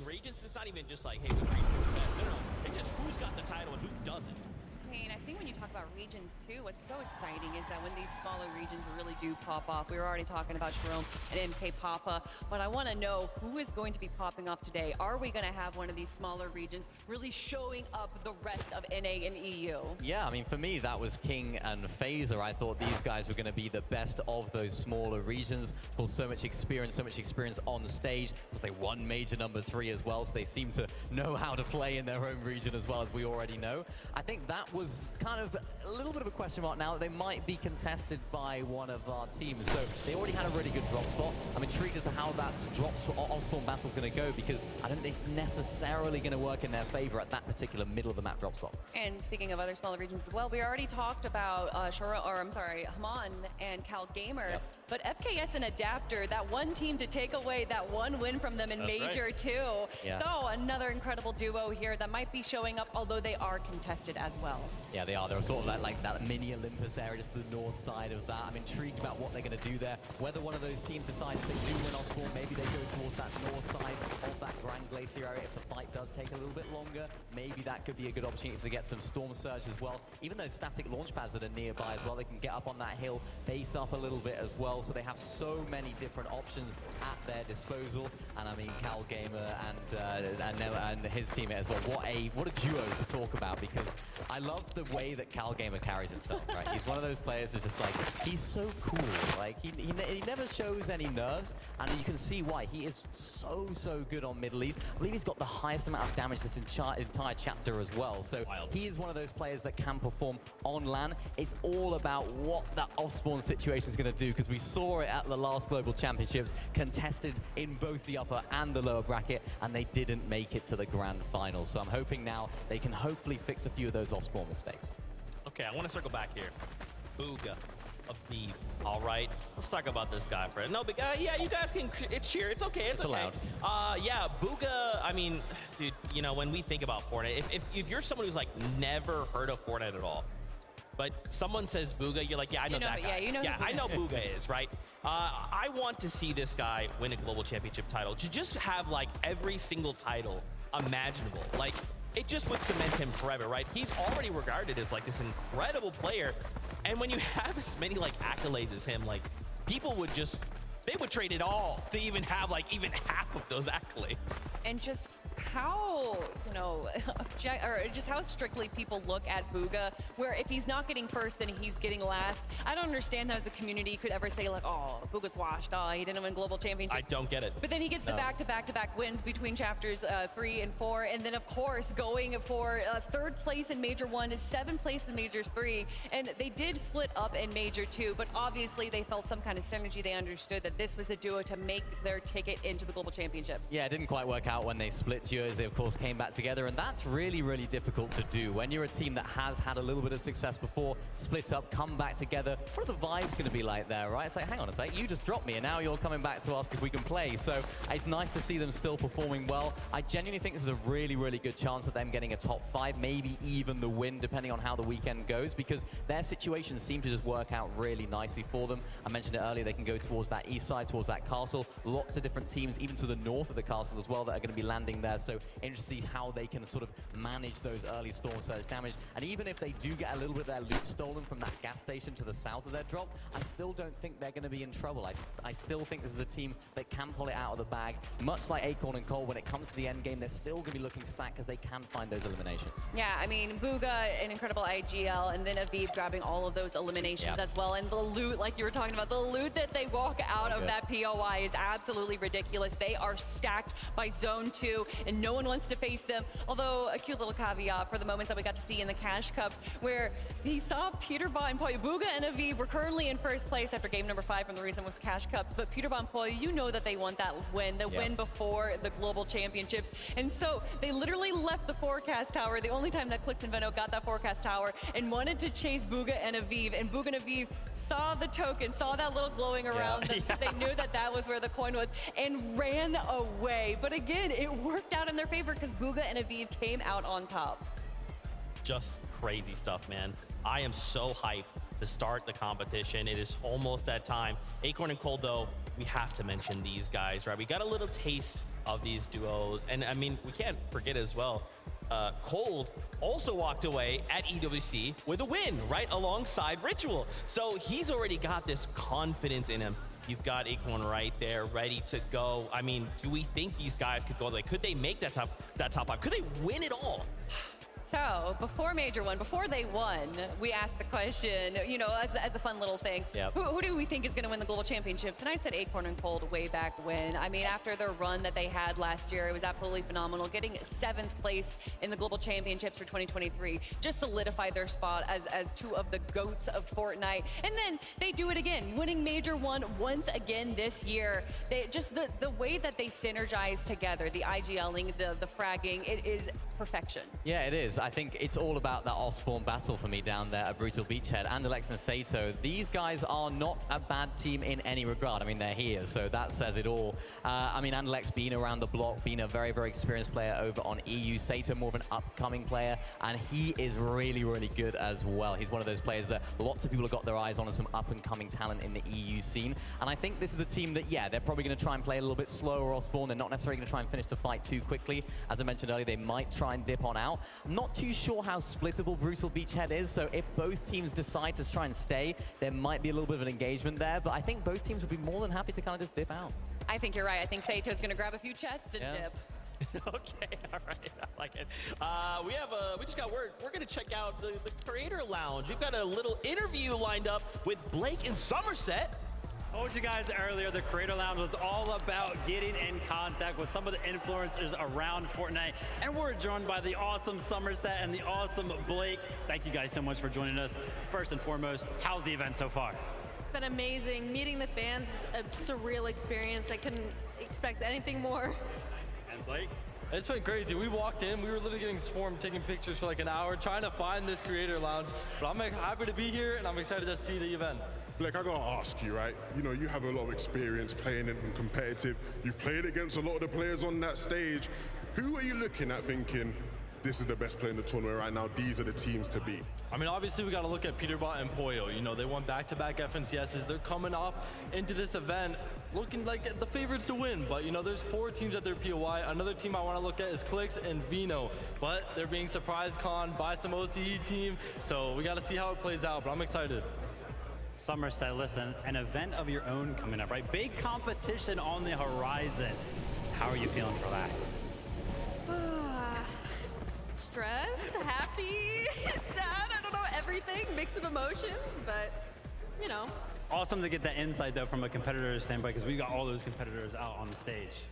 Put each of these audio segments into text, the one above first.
regions, it's not even just like, hey, which region is best. No. It's just who's got the title and who doesn't. I mean, I think when you talk about regions too, what's so exciting is that when these smaller regions really do pop off, we were already talking about Jerome and MK Papa, but I want to know who is going to be popping off today. Are we going to have one of these smaller regions really showing up the rest of NA and EU? Yeah, I mean, for me, that was King and Phaser. I thought these guys were going to be the best of those smaller regions. Of course, so much experience on stage. Of course, they won Major #3 as well, so they seem to know how to play in their home region as well, as we already know. I think that was kind of a little bit of a question mark now that they might be contested by one of our teams. So they already had a really good drop spot. I'm intrigued as to how that off-spawn battle is going to go, because I don't think it's necessarily going to work in their favor at that particular middle of the map drop spot. And speaking of other smaller regions as well, we already talked about Haman and Cal Gamer, Yep. but FKS and Adapter, that one team to take away that one win from them in That's Major right. 2. Yeah. So another incredible duo here that might be showing up, although they are contested as well. Yeah, they are. They're sort of like that mini Olympus area, just to the north side of that. I'm intrigued about what they're going to do there. Whether one of those teams decides they do win off spawn, maybe they go towards that north side of that Grand Glacier area. If the fight does take a little bit longer, maybe that could be a good opportunity to get some Storm Surge as well. Even those static launch pads that are nearby as well, they can get up on that hill, base up a little bit as well. So they have so many different options at their disposal. And I mean, Cal Gamer and his teammate as well. What a duo to talk about, because I love the way that Cal Gamer carries himself, right? He's one of those players who's just like, he's so cool. Like, he never shows any nerves, and you can see why. He is so good on Middle East. I believe he's got the highest amount of damage this entire chapter as well. So Wild. He is one of those players that can perform on LAN. It's all about what that off-spawn situation is going to do, because we saw it at the last Global Championships, contested in both the upper and the lower bracket, and they didn't make it to the grand final. So I'm hoping now they can hopefully fix a few of those off-spawn mistakes. Okay, I want to circle back here. Bugha of Beef. All right, let's talk about this guy for it. No, but yeah, you guys can cheer. It's okay. It's okay. allowed. Yeah, Bugha. I mean, dude, you know, when we think about Fortnite, if you're someone who's like never heard of Fortnite at all, but someone says Bugha, you're like, yeah, I know that guy. Yeah, you know. Yeah, I know Bugha is, right? I want to see this guy win a global championship title. To just have like every single title imaginable, like. It just would cement him forever, right? He's already regarded as like this incredible player. And when you have as many like accolades as him, like people would just, they would trade it all to even have like even half of those accolades. And just how, you know, just how strictly people look at Bugha, where if he's not getting first, then he's getting last. I don't understand how the community could ever say like, oh, Bugha's washed, oh, he didn't win global championship. I don't get it. But then he gets the back-to-back wins between chapters 3 and 4, and then of course going for 3rd place in Major 1 is 7th place in Major 3, and they did split up in Major 2, but obviously they felt some kind of synergy. They understood that this was the duo to make their ticket into the global championships. Yeah, it didn't quite work out when they split duos. They, of course, came back together, and that's really difficult to do. When you're a team that has had a little bit of success before, split up, come back together, what are the vibes going to be like there, right? It's like, hang on a sec, you just dropped me, and now you're coming back to ask if we can play. So it's nice to see them still performing well. I genuinely think this is a really good chance of them getting a top 5, maybe even the win, depending on how the weekend goes, because their situations seem to just work out really nicely for them. I mentioned it earlier, they can go towards that east side, towards that castle. Lots of different teams, even to the north of the castle as well, that are going to be landing there. So interesting to see how they can sort of manage those early Storm Surge damage. And even if they do get a little bit of their loot stolen from that gas station to the south of their drop, I still don't think they're going to be in trouble. I still think this is a team that can pull it out of the bag. Much like Acorn and Cole, when it comes to the end game, they're still going to be looking stacked because they can find those eliminations. Yeah, I mean, Bugha, an incredible IGL, and then Aviv grabbing all of those eliminations as well. And the loot, like you were talking about, the loot that they walk out of that POI is absolutely ridiculous. They are stacked by Zone 2, and no one wants to face them. Although, a cute little caveat for the moments that we got to see in the Cash Cups, where he saw Peter Von Poy, Bugha and Aviv were currently in first place after game number 5 from the reason was Cash Cups, but Peter Von Poy, you know that they want that win, the win before the Global Championships. And so they literally left the forecast tower, the only time that Clix and Veno got that forecast tower, and wanted to chase Bugha and Aviv. And Bugha and Aviv saw the token, saw that little glowing around them. They knew that that was where the coin was, and ran away. But again, it worked out in their favor because Bugha and Aviv came out on top. Just crazy stuff, man. I am so hyped to start the competition. It is almost that time. Acorn and Cold, though, we have to mention these guys, right? We got a little taste of these duos. And I mean, we can't forget as well, Cold also walked away at EWC with a win, right alongside Ritual. So he's already got this confidence in him. You've got Acorn right there, ready to go. I mean, do we think these guys could go? Like, could they make that top five? Could they win it all? So before Major One, before they won, we asked the question, you know, as a fun little thing, Yep. who do we think is going to win the Global Championships? And I said Acorn and Cold way back when. I mean, after their run that they had last year, it was absolutely phenomenal. Getting 7th place in the Global Championships for 2023 just solidified their spot as two of the GOATs of Fortnite. And then they do it again, winning Major One once again this year. They just the way that they synergize together, the IGLing, the fragging, it is perfection. Yeah, it is. I think it's all about that off-spawn battle for me down there at Brutal Beachhead. Andalex and Sato, these guys are not a bad team in any regard. I mean, they're here, so that says it all. I mean, Andalex being around the block, being a very, very experienced player over on EU. Sato, more of an upcoming player, and he is really, really good as well. He's one of those players that lots of people have got their eyes on as some up-and-coming talent in the EU scene. And I think this is a team that, yeah, they're probably going to try and play a little bit slower off-spawn. They're not necessarily going to try and finish the fight too quickly. As I mentioned earlier, they might try and dip on out. I'm not too sure how splittable Brutal Beachhead is, so if both teams decide to try and stay, there might be a little bit of an engagement there, but I think both teams would be more than happy to kind of just dip out. I think you're right. I think Sato's going to grab a few chests and dip. Okay, all right, I like it. We just got word. We're gonna check out the Creator Lounge. We've got a little interview lined up with Blake in Somerset. Told you guys earlier, the Creator Lounge was all about getting in contact with some of the influencers around Fortnite, and we're joined by the awesome Somerset and the awesome Blake. Thank you guys so much for joining us. First and foremost, how's the event so far? It's been amazing. Meeting the fans is a surreal experience. I couldn't expect anything more. And Blake? It's been crazy. We walked in, we were literally getting swarmed, taking pictures for like an hour, trying to find this Creator Lounge. But I'm happy to be here, and I'm excited to see the event. Blake, I gotta ask you, right? You know, you have a lot of experience playing in competitive. You've played against a lot of the players on that stage. Who are you looking at thinking, this is the best player in the tournament right now, these are the teams to beat? I mean, obviously we got to look at Peterbot and Poyo. You know, they won back-to-back FNCSs. They're coming off into this event looking like the favorites to win. But, you know, there's 4 teams at their POI. Another team I want to look at is Clix and Vino. But they're being surprise con by some OCE team. So we got to see how it plays out, but I'm excited. Somerset, listen, an event of your own coming up, right? Big competition on the horizon. How are you feeling for that? Stressed, happy, sad, I don't know, everything, mix of emotions, but, you know. Awesome to get that insight, though, from a competitor's standpoint, because we got all those competitors out on the stage.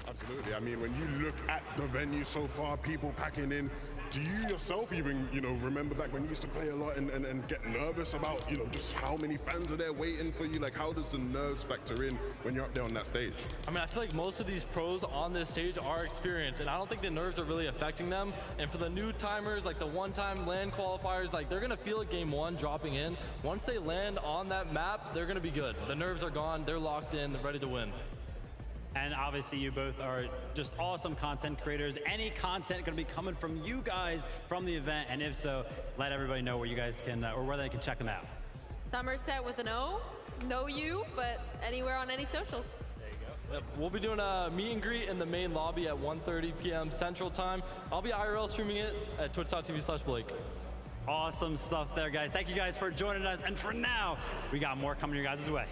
Absolutely. I mean, when you look at the venue so far, people packing in, do you yourself even, you know, remember back when you used to play a lot and get nervous about, you know, just how many fans are there waiting for you? Like, how does the nerves factor in when you're up there on that stage? I mean, I feel like most of these pros on this stage are experienced, and I don't think the nerves are really affecting them. And for the new timers, like the one-time land qualifiers, like they're gonna feel it game 1 dropping in. Once they land on that map, they're gonna be good. The nerves are gone, they're locked in, they're ready to win. And obviously you both are just awesome content creators. Any content gonna be coming from you guys from the event? And if so, let everybody know where you guys can, or where they can check them out. Somerset with an O, no U, but anywhere on any social. Yep. We'll be doing a meet and greet in the main lobby at 1:30 p.m. Central Time. I'll be IRL streaming it at twitch.tv/Blake. Awesome stuff there, guys. Thank you guys for joining us. And for now, we got more coming your guys' way.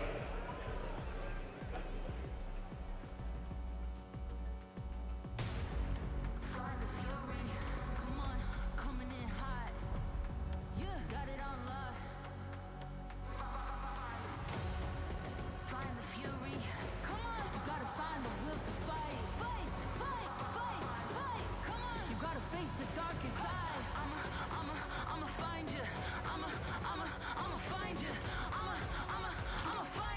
I'ma find you. I'ma find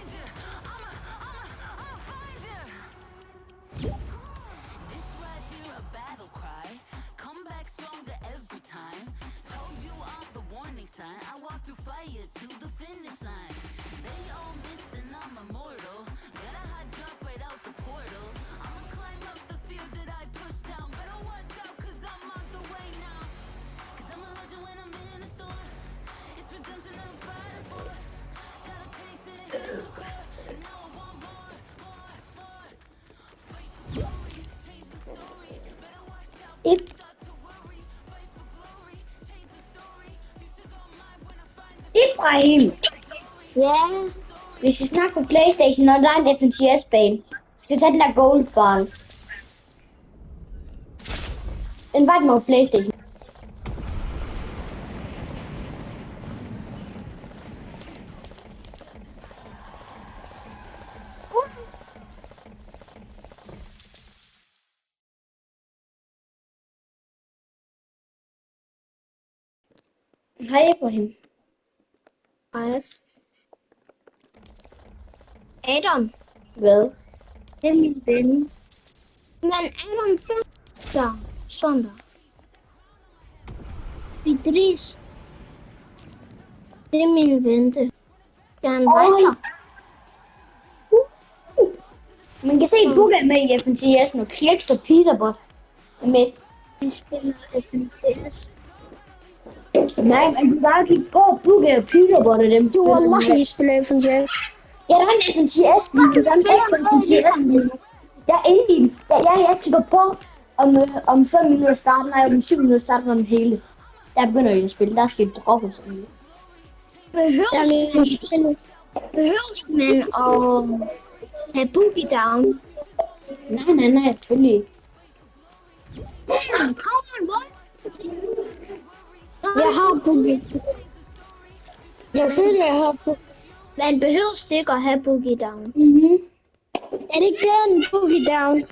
Ibrahim. Ja, Vi skal snakke på PlayStation, når der er en FNCS-bane. Vi skal tage den der Gold Barn. Invite mig på PlayStation. Hej Ibrahim. nej. Adam, Hvad? det er min ven. Men Adam finder sådan der. Idris, det er min ven. Det er en rækker. Man kan se Bugge er med i FNCS nu. Kliks og Peterbot er med. Vi spiller FNCS. Nej, man kan bare kigge på Bugge og Peterbot og dem. Du har Wallahi spiller FNCS. Ja, der er en FNCS lige. Der er en FNCS lige. Jeg er inde i den. Jeg kigger på om 5 minutter starter, nej, om 7 minutter starter den hele. Der begynder jeg at spille. Der er sket drop og sådan noget. Behøves man at have boogie down? Nej, selvfølgelig ikke. Come on, boy. Jeg har boogie. Jeg føler, jeg har boogie. Man behøver ikke at have boogie down. Mhm. Er det ikke den boogie down?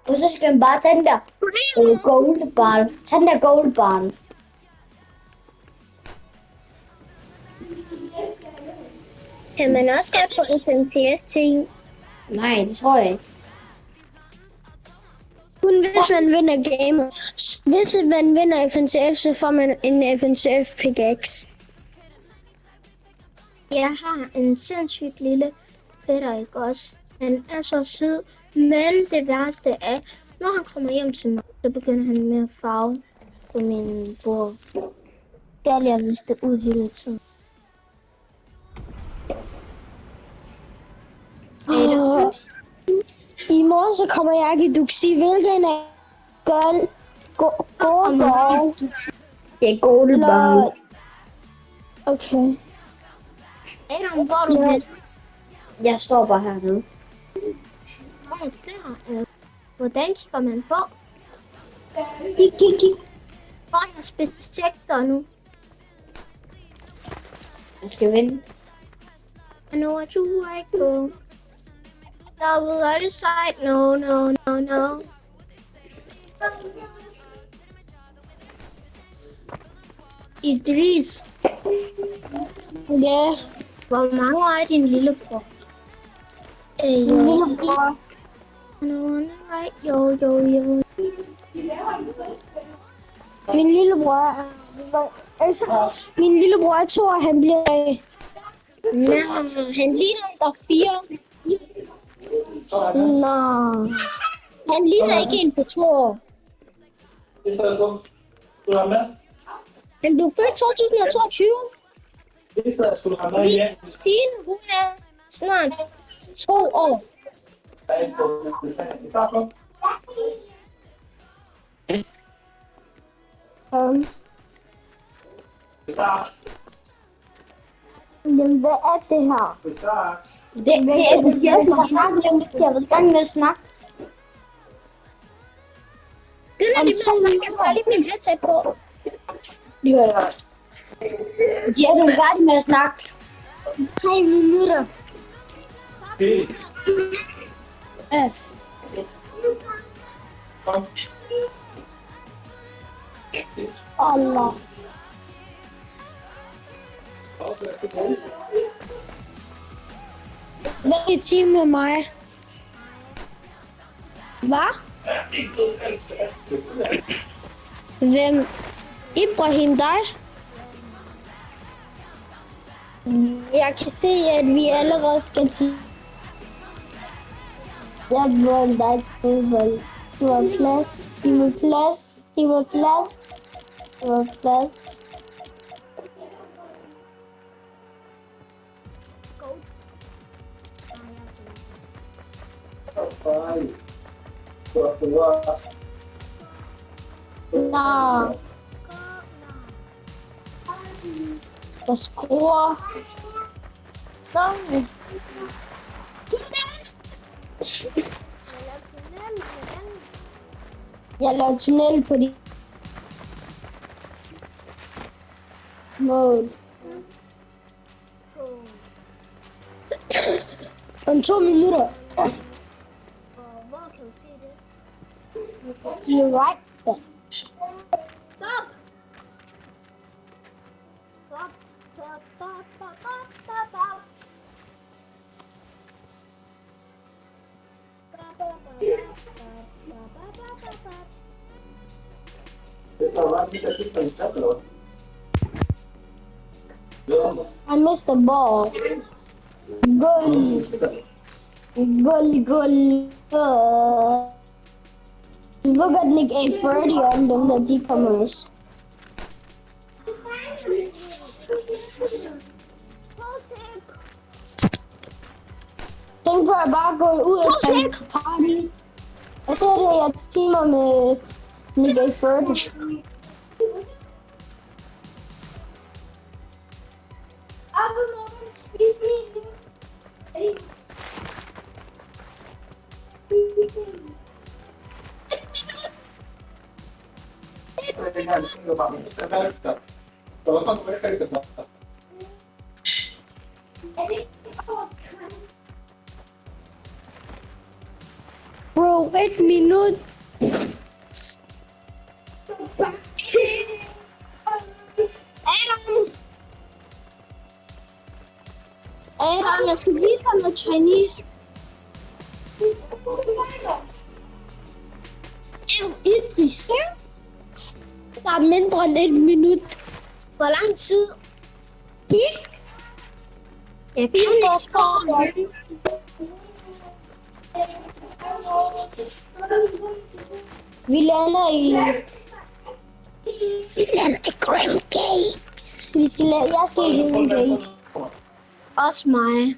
Og så skal man bare tage den der gold barn. Tag den der gold barn. Kan man også gøre på FNCS-ting? Nej, det tror jeg ikke. Kun hvis man vinder game. Hvis man vinder FNCF, så får man en FNCF pickaxe. Jeg har en sindssygt lille fætter, ikke også? Han er så sød, men det værste er, når han kommer hjem til mig, så begynder han med at farve på min bord. Skal jeg vise det ud hele tiden. I morgen så kommer jeg ikke. Du kan sige, hvilken af gold. Det er gold barn. Okay. Adam, hvor er du hen? Jeg står bare hernede. Hvordan kigger man på? Kig. Hvor er jeg speciekter nu? Jeg skal vinde. I know what you like, go. Double other side, no. Idris. Ja. Hvor mange år er din lillebror? Min lillebror. Right, yo. Min lillebror er 2, og han bliver... han ligner der 4. Nå. Han ligner ikke en på 2 år. Men du er født 2022. Signe, hun er snart 2 år. Jamen, hvad er det her? Det er FNCS, der snakker lidt. Jeg har været i gang med at snakke. Begynder de med at snakke? Jeg tager lige min headset på. Det gør jeg. De er nu færdige med at snakke. 3 minutter. Allah. Hvad er i team med mig? Hvad? Hvem? Ibrahim, dig? Jeg kan se, at vi allerede skal til. Jeg vil dig til vold. Du har plads. Giv mig plads. Giv mig plads. Du har plads. Nå. Der scorer. Nå. Jeg laver tunnel på de mål. Om 2 minutter. You're right. Stop. Stop. Stop. Stop. Stop. Stop. Stop. I missed the ball. Goal. Goal. Goal. Look at Nick A30 og dem der, de kommer også. Tænk på at bare gå ud og tage party. Jeg ser det, jeg teamer med Nick A30. Bro, 1 minut. Adam, jeg skal vise dig noget Chinese. Idris. Der er mindre end 1 minut. Hvor lang tid gik? Jeg kan ikke Vi lander i Grim Gates. Jeg skal i Grim Gates. Også mig.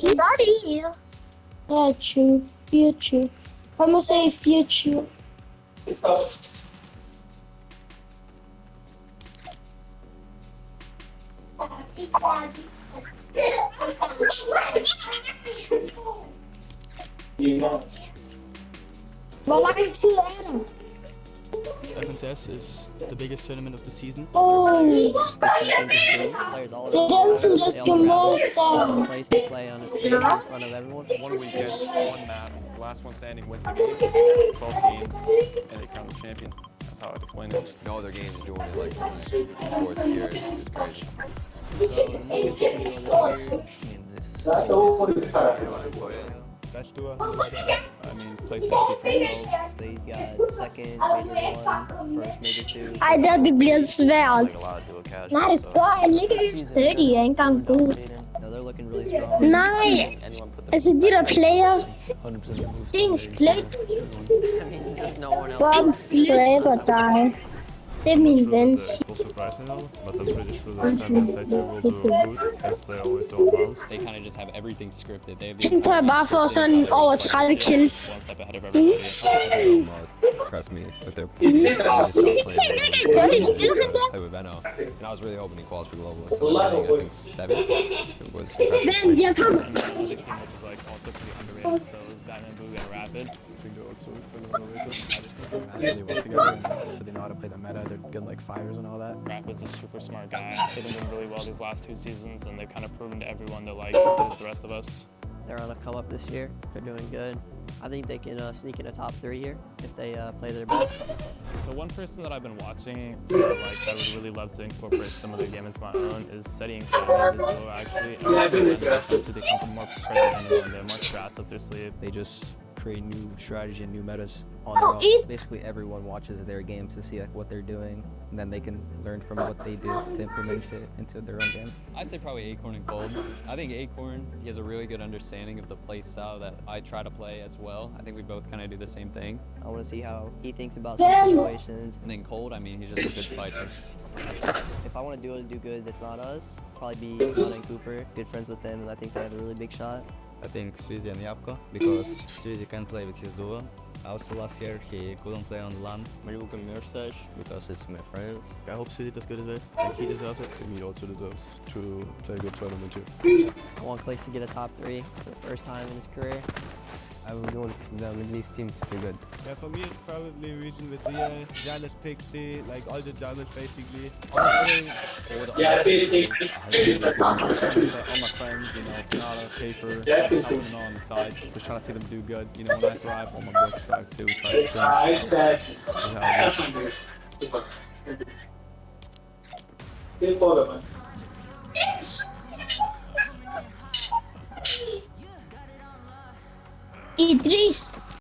Sorry. 23, 24. Kom og se 24. Hvor lang tid er der? FNCS is the biggest tournament of the season. Oh, det er dem, som der skal med der. Place to play on a stage in front of everyone. One weekend, one map, the last one standing wins the game. 12 teams, and they crown the champion. That's how I'd explain it. No other games are doing it like esports here is crazy. Best duo. I mean, placements speak for themselves. They got second, major 1, first major 2. Ej, det bliver svært. Like a lot of duo cash. Nej, det gør jeg ikke. 30 er ikke engang god. No, they're looking really strong. Nej, altså de der player. 100% Dings klik. I mean, there's no one else. Bombs dræber dig. Det er min ven. Will surprise me though, but I'm pretty sure that FNCS will do good, as they always do bounce. They kind of just have everything scripted. They have Tænk på at bare få sådan over 30 kills. one step ahead of everybody. Trust me, with their play with Veno, and I was really hoping he qualifies for global. So I think 7. It was impressive. Ven, jeg kommer. Another team which is like also pretty underrated still is Batman Boo and Rapid. I think they're also pretty underrated. I just think they really well together, but they know how to play the meta. They're good like fires and all that. Rapid's a super smart guy. They've been doing really well these last 2 seasons, and they've kind of proven to everyone they're like as good as the rest of us. They're on a come up this year. They're doing good. I think they can sneak in a top 3 here if they play their best. So one person that I've been watching, so like I would really love to incorporate some of their game into my own, is Seti and Cody, the duo actually. And I think they come more prepared than anyone. They're much fast up their sleeve. They just create new strategy and new metas on their own. Basically everyone watches their games to see like what they're doing, and then they can learn from what they do to implement it into their own game. I'd say probably Acorn and Cold. I think Acorn, he has a really good understanding of the play style that I try to play as well. I think we both kind of do the same thing. I want to see how he thinks about some situations. And then Cold, I mean, he's just a good fighter. If I want to do good that's not us, probably be John and Cooper. Good friends with them, and I think they have a really big shot. I think Srizi and Yapko, because Srizi can play with his duo. Also last year he couldn't play on LAN. Maribuka Mirsaj, because it's my friends. I hope Srizi does good as well. I think he deserves it. And he also deserves to play a good tournament too. I want Clix to get a top 3 for the first time in his career. I would want the Middle East teams to be good. Yeah, for me it's probably Region with Ria, Janus, Pixie, like all the Germans basically. Yeah, basically. All my friends, you know, Pinata, Paper, helping them on the side, just trying to see them do good. You know, when I thrive, all my boys thrive too. Idris,